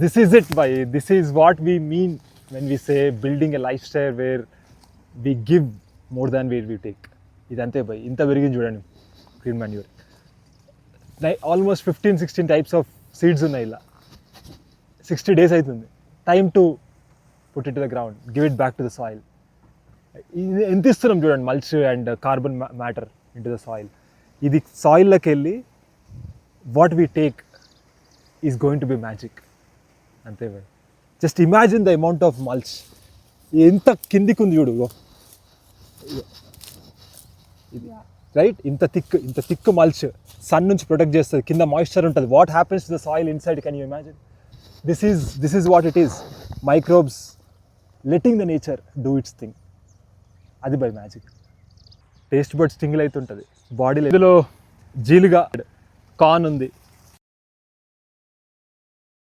This is it బై, this is what we mean when we say building a life style where we give more than where we take. ఇదంతే బై, ఇంత పెరిగింది చూడండి green manure. Almost 15-16 types of seeds ఉన్నాయి ఇలా. 60 days అవుతుంది. Time to put it to the ground, give it back to the soil. ఇది ఎంత ఇస్తున్నాం చూడండి, mulch and carbon matter into the soil. ఇది సాయిల్లోకి వెళ్ళి what we take is going to be magic. అంతే బై. Just imagine the amount of mulch ఎంత కిందికి ఉంది చూడు, ఇది రైట్. ఇంత థిక్ మల్చ్ సన్ నుంచి ప్రొటెక్ట్ చేస్తుంది, కింద మాయిశ్చర్ ఉంటుంది. What happens to the soil inside, can you imagine? This is what it is. Microbes letting the nature do its thing. అది బై మ్యాజిక్. టేస్ట్ బడ్ స్టింగిల్ అవుతుంటుంది బాడీలో. ఇందులో జీలుగా, కార్న్ ఉంది,